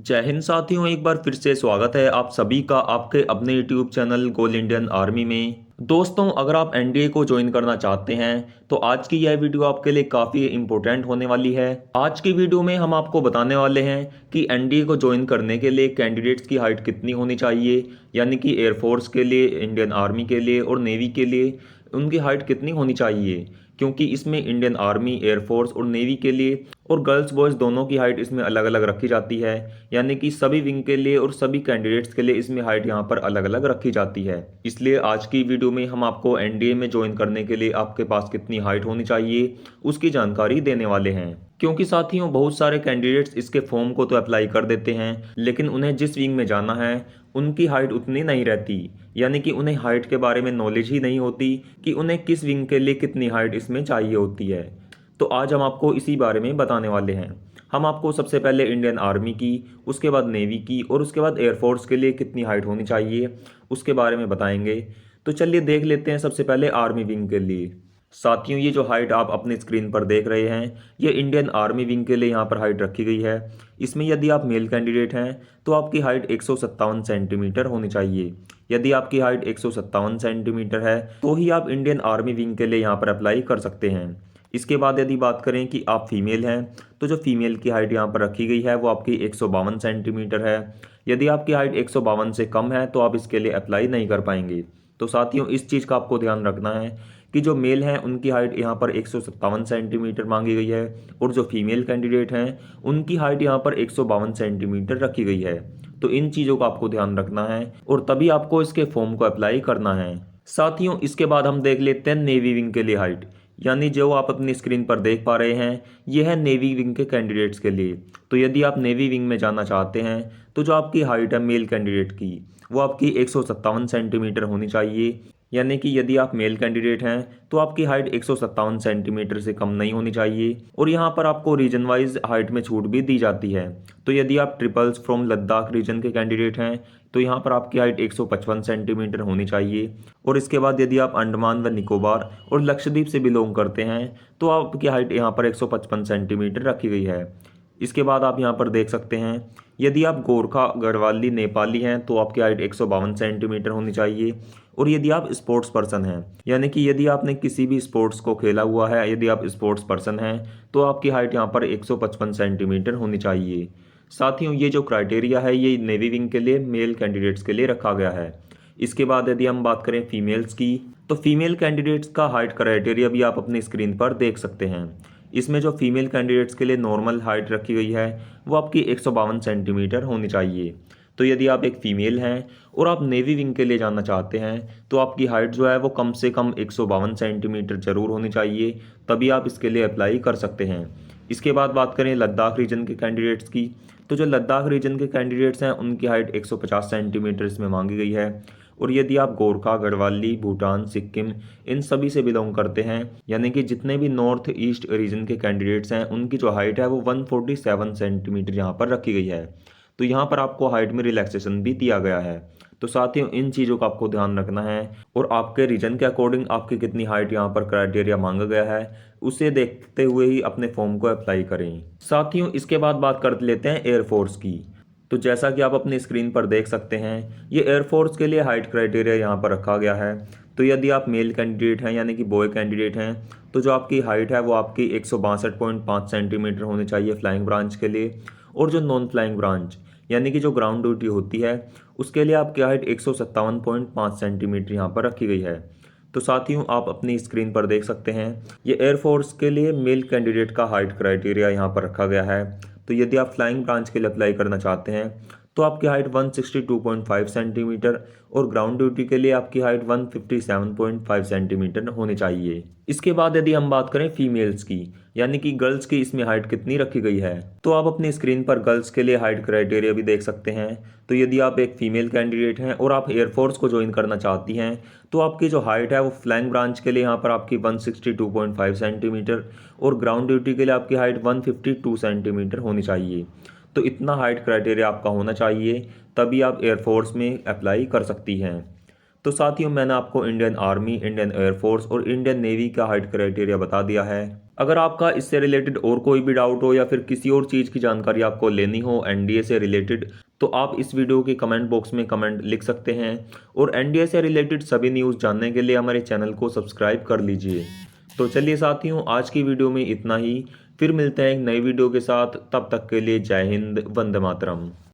जय हिंद साथियों, एक बार फिर से स्वागत है आप सभी का आपके अपने यूट्यूब चैनल गोल इंडियन आर्मी में। दोस्तों, अगर आप एनडीए को ज्वाइन करना चाहते हैं तो आज की यह वीडियो आपके लिए काफ़ी इंपॉर्टेंट होने वाली है। आज की वीडियो में हम आपको बताने वाले हैं कि एनडीए को ज्वाइन करने के लिए कैंडिडेट्स की हाइट कितनी होनी चाहिए, यानी कि एयरफोर्स के लिए, इंडियन आर्मी के लिए और नेवी के लिए उनकी हाइट कितनी होनी चाहिए। क्योंकि इसमें इंडियन आर्मी, एयरफोर्स और नेवी के लिए और गर्ल्स बॉयज़ दोनों की हाइट इसमें अलग अलग रखी जाती है। यानी कि सभी विंग के लिए और सभी कैंडिडेट्स के लिए इसमें हाइट यहाँ पर अलग अलग रखी जाती है। इसलिए आज की वीडियो में हम आपको एनडीए में ज्वाइन करने के लिए आपके पास कितनी हाइट होनी चाहिए उसकी जानकारी देने वाले हैं। क्योंकि साथियों, बहुत सारे कैंडिडेट्स इसके फॉर्म को तो अप्लाई कर देते हैं, लेकिन उन्हें जिस विंग में जाना है उनकी हाइट उतनी नहीं रहती। यानी कि उन्हें हाइट के बारे में नॉलेज ही नहीं होती कि उन्हें किस विंग के लिए कितनी हाइट इसमें चाहिए होती है। तो आज हम आपको इसी बारे में बताने वाले हैं। हम आपको सबसे पहले इंडियन आर्मी की, उसके बाद नेवी की और उसके बाद एयरफोर्स के लिए कितनी हाइट होनी चाहिए उसके बारे में बताएंगे। तो चलिए देख लेते हैं सबसे पहले आर्मी विंग के लिए। साथियों, ये जो हाइट आप अपनी स्क्रीन पर देख रहे हैं, ये इंडियन आर्मी विंग के लिए यहाँ पर हाइट रखी गई है। इसमें यदि आप मेल कैंडिडेट हैं तो आपकी हाइट 157 सेंटीमीटर होनी चाहिए। यदि आपकी हाइट 157 सेंटीमीटर है तो ही आप इंडियन आर्मी विंग के लिए यहाँ पर अप्लाई कर सकते हैं। इसके बाद यदि बात करें कि आप फीमेल हैं तो जो फीमेल की हाइट यहाँ पर रखी गई है वो आपकी 152 सेंटीमीटर है। यदि आपकी हाइट 152 से कम है तो आप इसके लिए अप्लाई नहीं कर पाएंगे। तो साथियों, इस चीज़ का आपको ध्यान रखना है कि जो मेल हैं उनकी हाइट यहाँ पर 157 सेंटीमीटर मांगी गई है और जो फीमेल कैंडिडेट हैं उनकी हाइट यहाँ पर 152 सेंटीमीटर रखी गई है। तो इन चीज़ों का आपको ध्यान रखना है और तभी आपको इसके फॉर्म को अप्लाई करना है। साथियों, इसके बाद हम देख लेते हैं नेवी विंग के लिए हाइट। यानी जो आप अपनी स्क्रीन पर देख पा रहे हैं, यह है नेवी विंग के कैंडिडेट्स के लिए। तो यदि आप नेवी विंग में जाना चाहते हैं तो जो आपकी हाइट है मेल कैंडिडेट की, वो आपकी 157 सेंटीमीटर होनी चाहिए। यानी कि यदि आप मेल कैंडिडेट हैं तो आपकी हाइट 157 सेंटीमीटर से कम नहीं होनी चाहिए। और यहाँ पर आपको रीजन वाइज हाइट में छूट भी दी जाती है। तो यदि आप ट्रिपल्स फ्रॉम लद्दाख रीजन के कैंडिडेट हैं तो यहाँ पर आपकी हाइट 155 सेंटीमीटर होनी चाहिए। और इसके बाद यदि आप अंडमान व निकोबार और लक्षद्वीप से बिलोंग करते हैं तो आपकी हाइट यहाँ पर 155 सेंटीमीटर रखी गई है। इसके बाद आप यहाँ पर देख सकते हैं, यदि आप गोरखा, गढ़वाली, नेपाली हैं तो आपकी हाइट 152 सेंटीमीटर होनी चाहिए। और यदि आप स्पोर्ट्स पर्सन हैं, यानी कि यदि आपने किसी भी स्पोर्ट्स को खेला हुआ है, यदि आप स्पोर्ट्स पर्सन हैं तो आपकी हाइट यहाँ पर 155 सेंटीमीटर होनी चाहिए। साथियों, ये जो क्राइटेरिया है ये नेवी विंग के लिए मेल कैंडिडेट्स के लिए रखा गया है। इसके बाद यदि हम बात करें फीमेल्स की, तो फीमेल कैंडिडेट्स का हाइट क्राइटेरिया भी आप अपनी स्क्रीन पर देख सकते हैं। इसमें जो फीमेल कैंडिडेट्स के लिए नॉर्मल हाइट रखी गई है वो आपकी 152 सेंटीमीटर होनी चाहिए। तो यदि आप एक फ़ीमेल हैं और आप नेवी विंग के लिए जाना चाहते हैं तो आपकी हाइट जो है वो कम से कम 152 सेंटीमीटर ज़रूर होनी चाहिए, तभी आप इसके लिए अप्लाई कर सकते हैं। इसके बाद बात करें लद्दाख रीजन के कैंडिडेट्स की, तो जो लद्दाख रीजन के कैंडिडेट्स हैं उनकी हाइट 150 सेंटीमीटर इसमें मांगी गई है। और यदि आप गोरखा, गढ़वाली, भूटान, सिक्किम इन सभी से बिलोंग करते हैं, यानी कि जितने भी नॉर्थ ईस्ट रीजन के कैंडिडेट्स हैं उनकी जो हाइट है वो 147 सेंटीमीटर यहाँ पर रखी गई है। तो यहाँ पर आपको हाइट में रिलैक्सेशन भी दिया गया है। तो साथियों, इन चीज़ों का आपको ध्यान रखना है और आपके रीजन के अकॉर्डिंग आपकी कितनी हाइट यहाँ पर क्राइटेरिया मांगा गया है उसे देखते हुए ही अपने फॉर्म को अप्लाई करें। साथियों, इसके बाद बात कर लेते हैं एयरफोर्स की। तो जैसा कि आप अपनी स्क्रीन पर देख सकते हैं, ये एयरफोर्स के लिए हाइट क्राइटेरिया यहाँ पर रखा गया है। तो यदि आप मेल कैंडिडेट हैं, यानी कि बॉय कैंडिडेट हैं, तो जो आपकी हाइट है वो आपकी 162.5 सेंटीमीटर होनी चाहिए फ्लाइंग ब्रांच के लिए। और जो नॉन फ्लाइंग ब्रांच, यानी कि जो ग्राउंड ड्यूटी होती है, उसके लिए आपकी हाइट 157.5 सेंटीमीटर यहाँ पर रखी गई है। तो साथियों, आप अपनी स्क्रीन पर देख सकते हैं, ये एयरफोर्स के लिए मेल कैंडिडेट का हाइट क्राइटेरिया यहाँ पर रखा गया है। तो यदि आप फ्लाइंग ब्रांच के लिए अप्लाई करना चाहते हैं तो आपकी हाइट 162.5 सेंटीमीटर और ग्राउंड ड्यूटी के लिए आपकी हाइट 157.5 सेंटीमीटर होनी चाहिए। इसके बाद यदि हम बात करें फीमेल्स की, यानी कि गर्ल्स की, इसमें हाइट कितनी रखी गई है, तो आप अपनी स्क्रीन पर गर्ल्स के लिए हाइट क्राइटेरिया भी देख सकते हैं। तो यदि आप एक फीमेल कैंडिडेट हैं और आप एयरफोर्स को ज्वाइन करना चाहती हैं तो आपकी जो हाइट है वो फ्लैंग ब्रांच के लिए यहाँ पर आपकी 162.5 सेंटीमीटर और ग्राउंड ड्यूटी के लिए आपकी हाइट 152 सेंटीमीटर होनी चाहिए। तो इतना हाइट क्राइटेरिया आपका होना चाहिए, तभी आप एयरफोर्स में अप्लाई कर सकती हैं। तो साथियों, मैंने आपको इंडियन आर्मी, इंडियन एयरफोर्स और इंडियन नेवी का हाइट क्राइटेरिया बता दिया है। अगर आपका इससे रिलेटेड और कोई भी डाउट हो या फिर किसी और चीज़ की जानकारी आपको लेनी हो एनडीए से रिलेटेड, तो आप इस वीडियो के कमेंट बॉक्स में कमेंट लिख सकते हैं। और एनडीए से रिलेटेड सभी न्यूज़ जानने के लिए हमारे चैनल को सब्सक्राइब कर लीजिए। तो चलिए साथियों, आज की वीडियो में इतना ही। फिर मिलते हैं एक नई वीडियो के साथ, तब तक के लिए जय हिंद, वंदे मातरम।